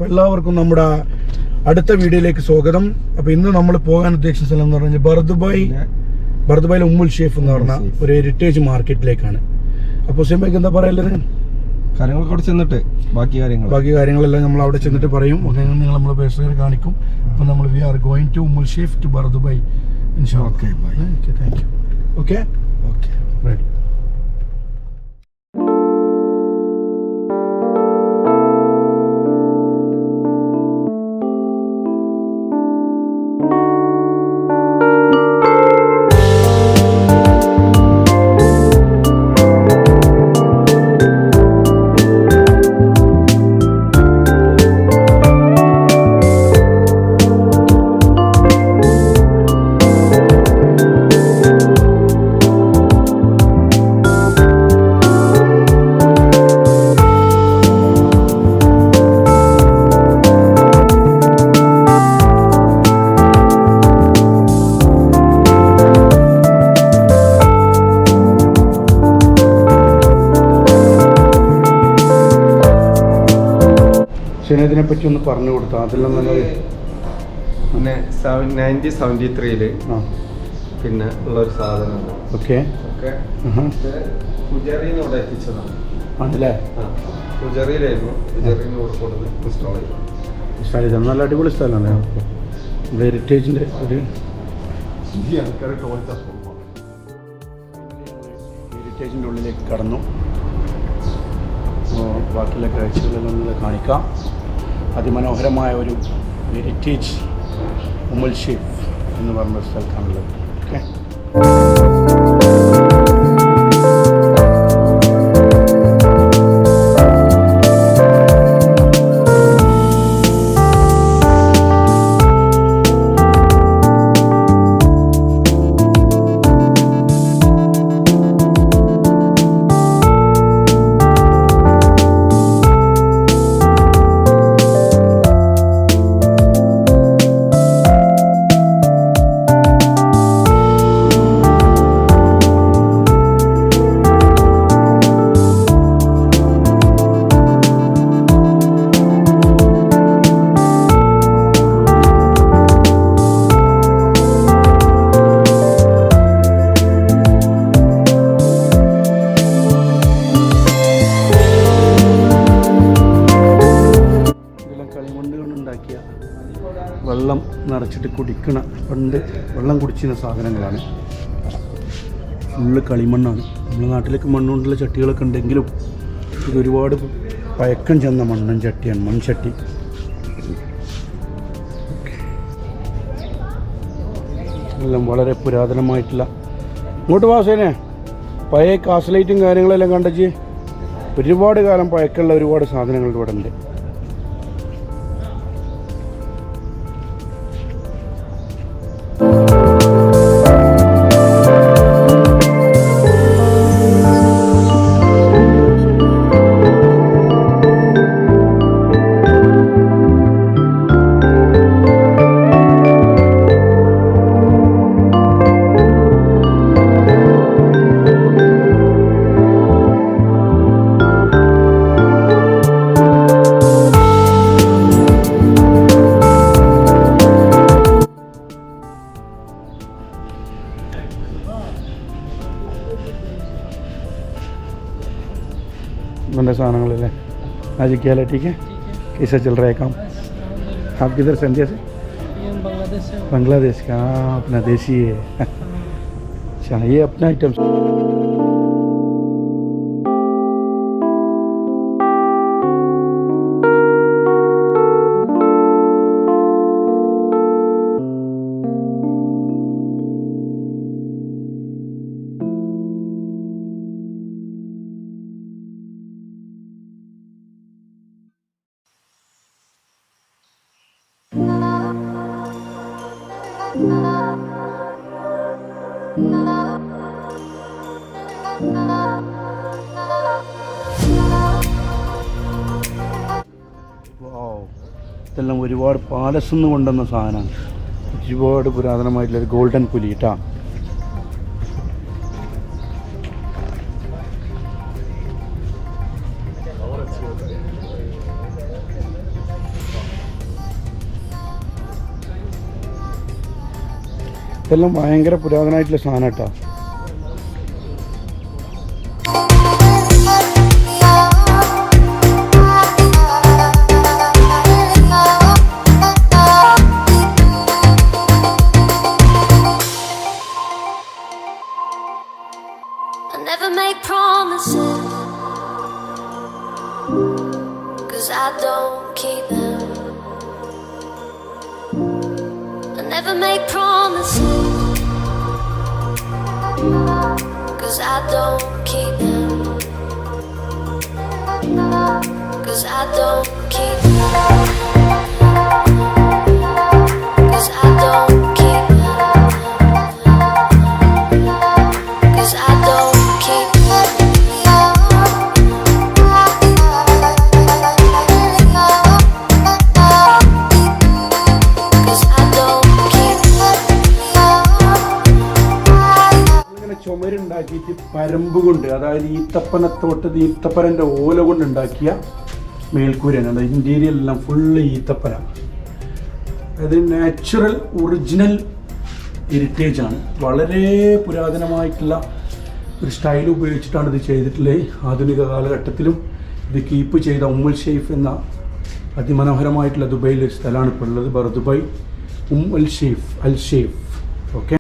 അപ്പോൾ എല്ലാവർക്കും നമ്മുടെ അടുത്ത വീഡിയോയിലേക്ക് സ്വാഗതം. അപ്പോൾ ഇന്ന് നമ്മൾ പോകാൻ ഉദ്ദേശിച്ച സ്ഥലം എന്ന് പറഞ്ഞാൽ ബർദുബായിലെ ഉമ്മുൽ ഷെയ്ഫ് എന്ന് പറഞ്ഞ ഒരു ഹെറിറ്റേജ് മാർക്കറ്റിലേക്കാണ്. അപ്പോൾ ഹുസൈൻ എന്താ പറയുള്ളത്? കാര്യങ്ങളൊക്കെ അവിടെ ചെന്നിട്ട് ബാക്കി കാര്യങ്ങളെല്ലാം നമ്മൾ അവിടെ ചെന്നിട്ട് പറയും. നിങ്ങൾ നമ്മൾ പേഴ്സണലി കാണിക്കും. അപ്പോൾ നമ്മൾ V R going to Umm Al Sheif to Bur Dubai. Okay bye. Okay, thank you. Okay okay ready. ഇതിനെ പറ്റി ഒന്ന് പറഞ്ഞു കൊടുത്തു. അതെല്ലാം നല്ല പിന്നെ 1973 പിന്നെ ഉള്ളൊരു സാധനമാണ്. ഓക്കെ ഓക്കെ കുജറിന്ന് ഇവിടെ എത്തിച്ചതാണ്. ആണല്ലേ? കുജറിയിലായിരുന്നു. കുജറിന്ന് ഇവിടെ കൊണ്ടത് ഇൻസ്റ്റാൾ ചെയ്തു. നല്ല അടിപൊളി സ്ഥലമാണ്. ഹെറിറ്റേജിൻ്റെ ഒരു ഹെറിറ്റേജിൻ്റെ ഉള്ളിലേക്ക് കടന്നു. ബാക്കിയുള്ള കാഴ്ചകളെല്ലാം കാണിക്കാം. അതിമനോഹരമായ ഒരു ഹെറിറ്റേജ് ഉമ്മുൽ ഷെയ്ഫ് എന്ന് പറഞ്ഞ സ്ഥലത്താണുള്ളത്. ഓക്കെ, വെള്ളം നിറച്ചിട്ട് കുടിക്കണ, പണ്ട് വെള്ളം കുടിച്ചിരുന്ന സാധനങ്ങളാണ്. ഫുള്ള് കളിമണ്ണാണ്. നമ്മുടെ നാട്ടിലേക്ക് മണ്ണുകൊണ്ടുള്ള ചട്ടികളൊക്കെ ഉണ്ടെങ്കിലും ഇത് ഒരുപാട് പഴക്കം ചെന്ന ചട്ടിയാണ്, മൺചട്ടി. എല്ലാം വളരെ പുരാതനമായിട്ടുള്ള. ഇങ്ങോട്ട് വാസേനെ പഴയ കാസലൈറ്റും കാര്യങ്ങളെല്ലാം കണ്ടച്ച് ഒരുപാട് കാലം പഴക്കമുള്ള ഒരുപാട് സാധനങ്ങൾ ഇവിടെ ഉണ്ട്. बंदे सामान ले आज क्या है? ठीक है, कैसा चल रहा है काम? आप किधर से? इंडिया से? बांग्लादेश का? अपना देसी है। अच्छा, ये अपना आइटम. ഇതെല്ലാം ഒരുപാട് പാലസ് നിന്ന് കൊണ്ടുവന്ന സാധനമാണ്. ഒരുപാട് പുരാതനമായിട്ടുള്ളൊരു ഗോൾഡൻ പുലി കേട്ടോ. ഇതെല്ലാം ഭയങ്കര പുരാതനമായിട്ടുള്ള സാധനം കേട്ടോ. Never make promises, 'cause I don't keep them. I never make promises, 'cause I don't keep them. 'Cause I don't keep them. 'Cause I don't keep them. 'Cause I don't keep them. 'Cause I don't keep them. ഇങ്ങനെ ചുമരുണ്ടാക്കിയിട്ട് പരമ്പ് കൊണ്ട്, അതായത് ഈത്തപ്പനൻ്റെ ഓല കൊണ്ട് ഉണ്ടാക്കിയ മേൽക്കൂരയാണ്. അത് ഇൻറ്റീരിയലെല്ലാം full ഈത്തപ്പന. അത് natural original heritage ആണ്. വളരെ പുരാതനമായിട്ടുള്ള ഒരു സ്റ്റൈൽ ഉപയോഗിച്ചിട്ടാണ് ഇത് ചെയ്തിട്ടുള്ളത്. ആധുനിക കാലഘട്ടത്തിലും ഇത് കീപ്പ് ചെയ്ത ഉമ്മുൽ ഷെയ്ഫ് എന്ന അതിമനോഹരമായിട്ടുള്ള ദുബൈയിലെ ഒരു സ്ഥലമാണ് ഇപ്പോൾ ഉള്ളത്. Dubai Al Shaif. ഓക്കെ,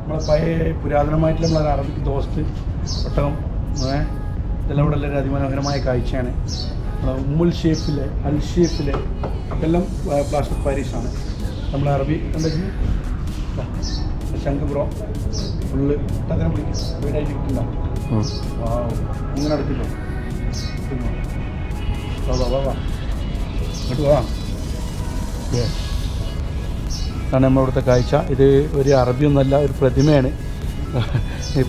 നമ്മളെ പഴയ പുരാതനമായിട്ടുള്ള നമ്മളെ അറബിക് ദോസ്ത് ഒട്ടകം ഇതെല്ലാം ഇവിടെ ഉള്ളൊരു അതിമനോഹരമായ കാഴ്ചയാണ്. ഉമ്മുൽ ഷെയ്ഫിലെ അൽ ഷെയ്ഫിലെ ഇതെല്ലാം പ്ലാസ്റ്റർ പാരീസാണ്. നമ്മളെ അറബി എന്താ ശംഖ് ബ്രോ ഫുള്ള് അതിനെ പിടിക്കും വീടായിട്ടില്ല. ഇങ്ങനെ അടുത്തില്ലോ, വാ ഇങ്ങോട്ട് വാ. ഇതാണ് നമ്മളിവിടുത്തെ കാഴ്ച. ഇത് ഒരു അറബിയൊന്നുമല്ല, ഒരു പ്രതിമയാണ്.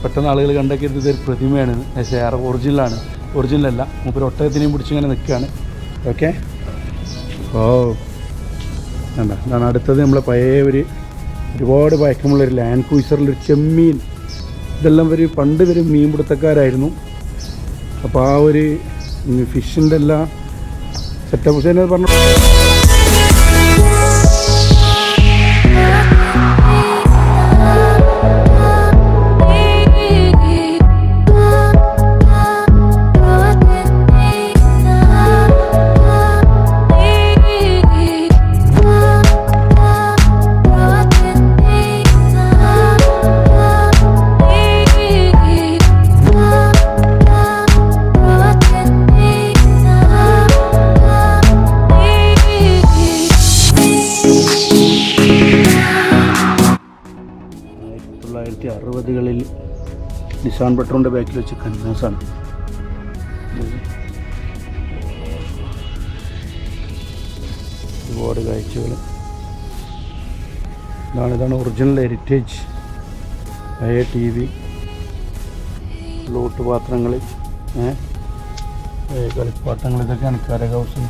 പെട്ടെന്ന് ആളുകൾ കണ്ടൊക്കെയത് ഇതൊരു പ്രതിമയാണ്, പക്ഷേ ഒറിജിനലല്ല. മൂപ്പര് ഒട്ടകത്തിനെയും പിടിച്ചിങ്ങനെ നിൽക്കുകയാണ്. ഓക്കെ, ഓ വേണ്ട. ഇതാണ് അടുത്തത് നമ്മളെ പഴയ ഒരുപാട് പഴക്കമുള്ളൊരു ലാൻഡ് ക്രൂയിസറിലൊരു ചെമ്മീൻ. ഇതെല്ലാം പണ്ട് മീൻ പിടുത്തക്കാരായിരുന്നു. അപ്പോൾ ആ ഒരു ഫിഷിൻ്റെ എല്ലാം സെറ്റപ്പ് തന്നെ പറഞ്ഞു. നിസാൻ പെട്രോളിൻ്റെ ബാക്കിൽ വെച്ച് കന്നാസാണ്. ഒരുപാട് കാഴ്ചകൾ. ഇതാണ് ഒറിജിനൽ ഹെറിറ്റേജ്. പഴയ TV, ലോട്ട് പാത്രങ്ങൾ, കളിപ്പാട്ടങ്ങൾ, ഇതൊക്കെയാണ് കരകൗശം.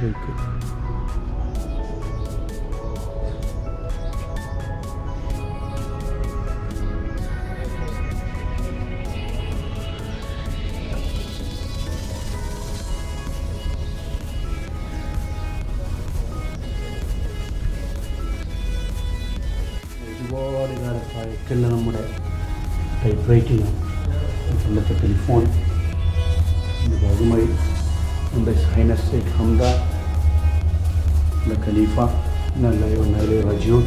ശരിക്കും ഒരുപാട് കാലം പഴക്കമുള്ള നമ്മുടെ ടൈപ്പ് റൈറ്റിംഗാണ്. പണ്ടത്തെ ടെലിഫോൺ ഭാഗമായി നമ്മുടെ ഹൈനസ് ഷെയ്ഖ് ഹംദാൻ, നമ്മുടെ ഖലീഫ, നല്ല റജൂൽ.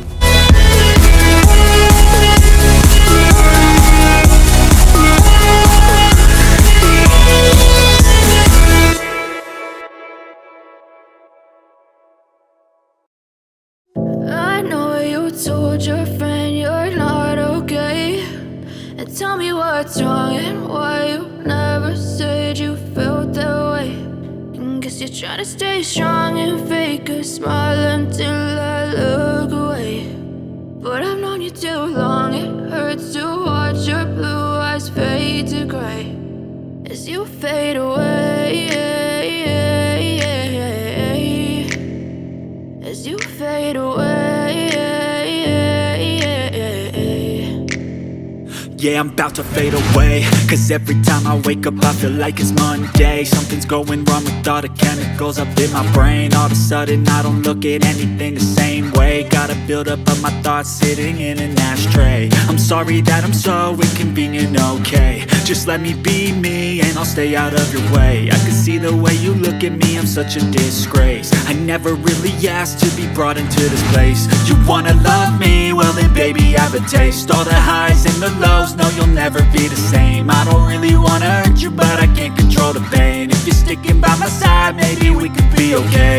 I know you told your friend you're not okay, and tell me what's wrong and why you never said you felt that way. And guess you're trying to stay strong and fake a smile until I look away. But I've known you too long, it hurts to watch your blue eyes fade to gray. as you fade away, as you fade away. Yeah, I'm about to fade away, cause every time I wake up I feel like it's Monday. Something's going wrong with all the chemicals up in my brain. All of a sudden I don't look at anything the same way. Gotta build up of my thoughts sitting in an ashtray. I'm sorry that I'm so inconvenient, okay. Just let me be me and I'll stay out of your way. I can see the way you look at me, I'm such a disgrace. I never really asked to be brought into this place. You wanna love me? Well then baby I have a taste. All the highs and the lows, no you'll never be the same. I don't really wanna hurt you but I can't control the pain. If you're sticking by my side maybe we could be okay.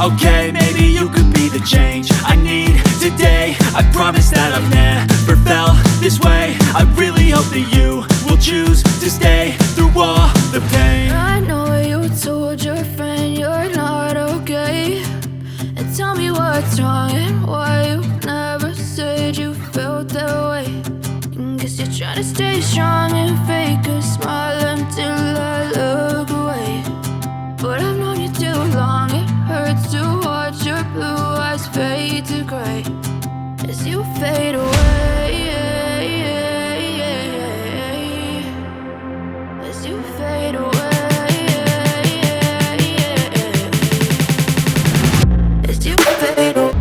Okay, maybe you could be the change I need today. I promise that I've never felt this way. I really hope that you will choose to stay through all the pain. I know you told your friend you're not okay, and tell me what's wrong and why you never said you felt that way. Guess you're trying to stay strong and fake a smile until I look away. But I've known you too long, it hurts to watch your blue eyes fade to gray as you fade away, as you fade away, as you fade away.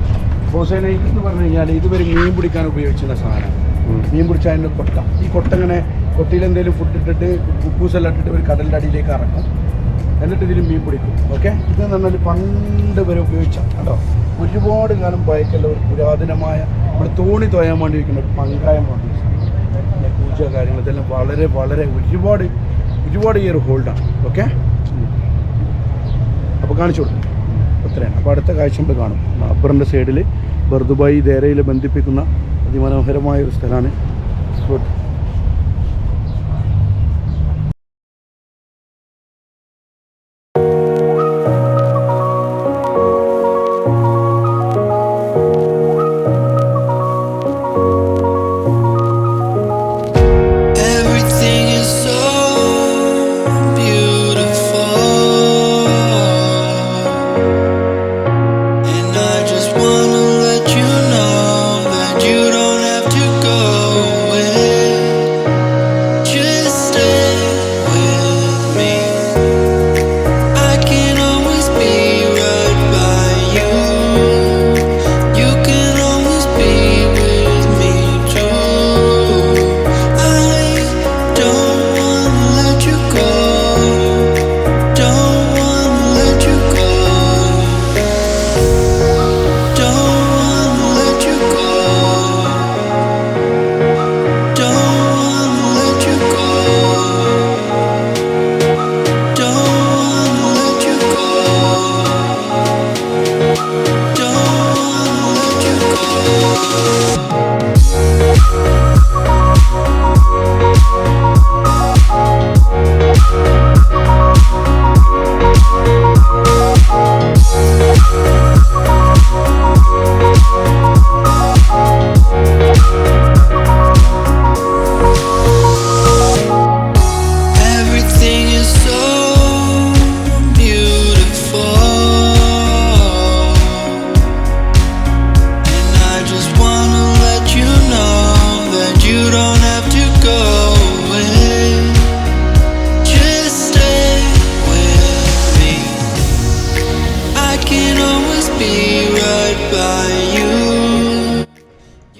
ഹോസൈനൈക്ക് എന്ന് പറഞ്ഞു കഴിഞ്ഞാൽ ഇതുവരെ മീൻ പിടിക്കാൻ ഉപയോഗിച്ചിരുന്ന സാധനം. മീൻ പിടിച്ചാൽ അതിൻ്റെ കൊട്ട, ഈ കൊട്ട ഇങ്ങനെ കൊട്ടയിൽ എന്തെങ്കിലും ഫുഡ് ഇട്ടിട്ട് കുക്കൂസെല്ലാം ഇട്ടിട്ട് ഒരു കടലിൻ്റെ അടിയിലേക്ക് ഇറക്കും, എന്നിട്ട് ഇതിൽ മീൻ പിടിക്കും. ഓക്കെ, ഇതെന്ന് പറഞ്ഞാൽ പണ്ട് വരെ ഉപയോഗിച്ച കേട്ടോ, ഒരുപാട് കാലം പഴക്കമുള്ള ഒരു പുരാതനമായ നമ്മൾ തോണി തോയാൻ വേണ്ടി വയ്ക്കുന്ന ഒരു പങ്കായമാണ്. പൂജ കാര്യങ്ങൾ ഇതെല്ലാം വളരെ വളരെ ഒരുപാട് ഈ ഒരു ഹോൾഡാണ്. ഓക്കെ, അപ്പോൾ കാണിച്ചു കൊടുക്കും അത്രയാണ്. അപ്പോൾ അടുത്ത കാഴ്ച നമ്മൾ കാണും. അപ്പറിൻ്റെ സൈഡിൽ ബർദുബായി ദേരയിൽ ബന്ധിപ്പിക്കുന്ന അതിമനോഹരമായ ഒരു സ്ഥലമാണ്. ഗുഡ്.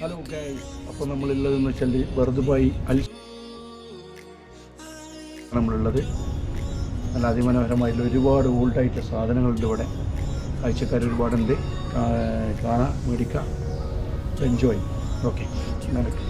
ഹലോ ഗൈസ്, അപ്പോൾ നമ്മളുള്ളതെന്ന് വെച്ചാൽ ബർദുബായി നമ്മളുള്ളത്. നല്ല അതിമനോഹരമായിട്ടുള്ള ഒരുപാട് ഓൾഡായിട്ടുള്ള സാധനങ്ങളുണ്ട് ഇവിടെ. കാഴ്ചക്കാർ ഒരുപാടുണ്ട്, കാണാൻ മേടിക്കാം, എൻജോയ്. ഓക്കെ, നടക്കും.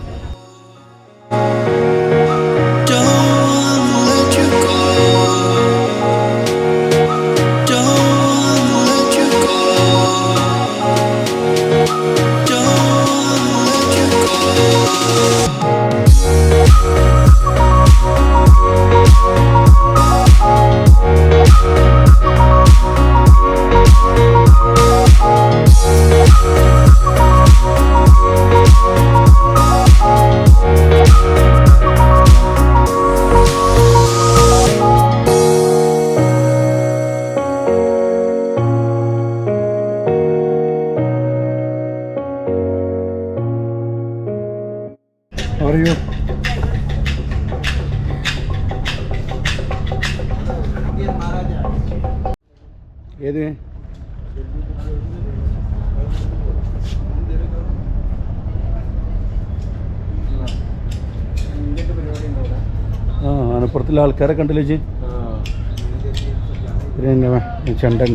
Are you? ഏത് ആ ആനപ്പുറത്തുള്ള ആൾക്കാരെ കണ്ടില്ലേ ചേച്ചി? चंडन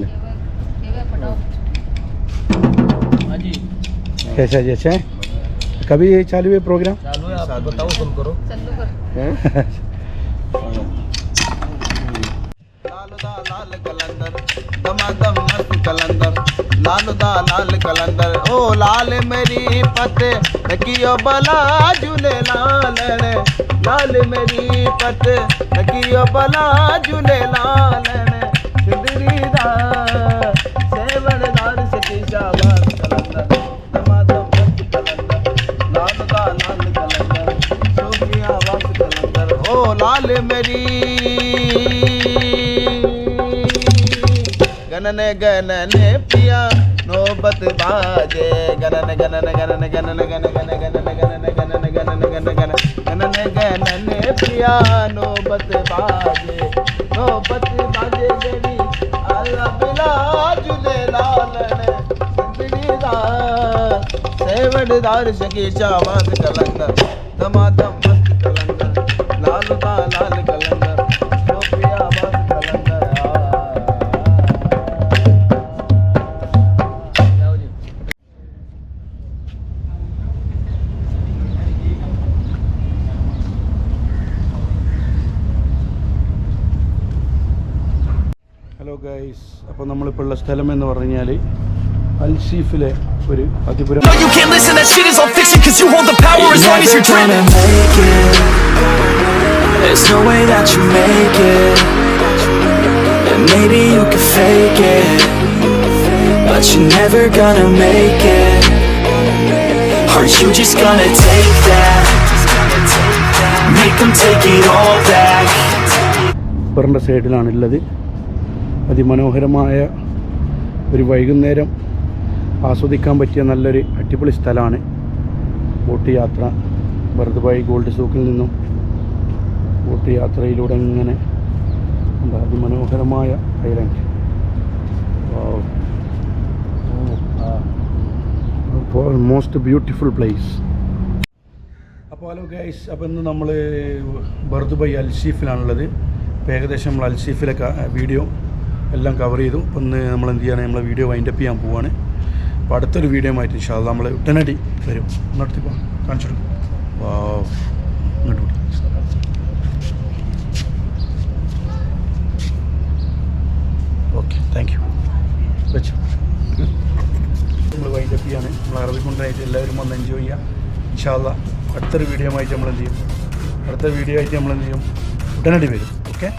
कैसा जैसे कभी ये चालू है प्रोग्राम? चालू है, आप बताओ, तुम करो। लाल कलंदर दमादम मस्त कलंदर लाल कलंदर ओ लाल मेरी पत रखियो बला झूले लाल मेरी पत रखियो बला झूले लाल सेवनदार सतीशाबाद कलंदर दमादम मस्त कलंदर लाल कलंदर सोफियाबाद कलंदर ओ लाल मेरी गणने गणने पिया नौबत बाजे गणने गणने गणने गणने गणने गणने गणने गणने गणने गणने गणने गणने गणने पिया नौबत बाजे गणी अल्लाह बिला जुले लालने सिंदड़ीदा सेवड़दार शकीशाबाद कलंदर दमादम मस्त कलंदर लाल कलंदर सोफियाबाद कलंदर ഹലോ ഗൈസ്, അപ്പോൾ നമ്മളിപ്പോൾ ഉള്ള സ്ഥലം എന്ന് പറഞ്ഞാൽ അൽസീഫിലെ ഒരു അതിപുരം. No, you can't listen, that shit is all fiction, cause you hold the power as long as you're dreaming. Make it. There's no way that you make it. And maybe you can fake it, but you're never gonna make it. Are you just gonna take that? Make them take it all back. ഖബറിൻ്റെ സൈഡിലാണുള്ളത്. അതിമനോഹരമായ ഒരു വൈകുന്നേരം ആസ്വദിക്കാൻ പറ്റിയ നല്ലൊരു അടിപൊളി സ്ഥലമാണ്. Boat യാത്ര Bur Dubai gold സൂക്കിൽ നിന്നും ബോട്ട് യാത്രയിലൂടെ ഇങ്ങനെ എന്താ അതിമനോഹരമായ ഐലൻഡ്. Most beautiful place. അപ്പോൾ ഹലോ ഗൈസ്, അപ്പോൾ ഇന്ന് നമ്മൾ ബർദുബായ് അൽസീഫിലാണുള്ളത്. അപ്പോൾ ഏകദേശം നമ്മൾ അൽസീഫിലെ വീഡിയോ എല്ലാം കവർ ചെയ്തു. അപ്പോൾ ഇന്ന് നമ്മൾ എന്ത് ചെയ്യാൻ, നമ്മളെ വീഡിയോ വൈൻഡപ്പ് ചെയ്യാൻ പോവാണ്. അപ്പോൾ അടുത്തൊരു വീഡിയോ ആയിട്ട് ഇൻഷാ അല്ലാഹ് നമ്മൾ ഉടനടി വരും. ഇങ്ങോട്ട് കാണിച്ചു കൊടുക്കും. ഇങ്ങോട്ട് ഓക്കെ, താങ്ക് യു. വെച്ചു നമ്മൾ വൈൻഡപ്പ് ചെയ്യാണ്. നമ്മൾ അറബിക്കുണ്ടായിട്ട് എല്ലാവരും വന്ന് എൻജോയ് ചെയ്യുക. ഇൻഷാ അല്ലാഹ് അടുത്തൊരു വീഡിയോ ആയിട്ട് നമ്മൾ എന്ത് ചെയ്യും, ഉടനടി വരും. ഓക്കെ.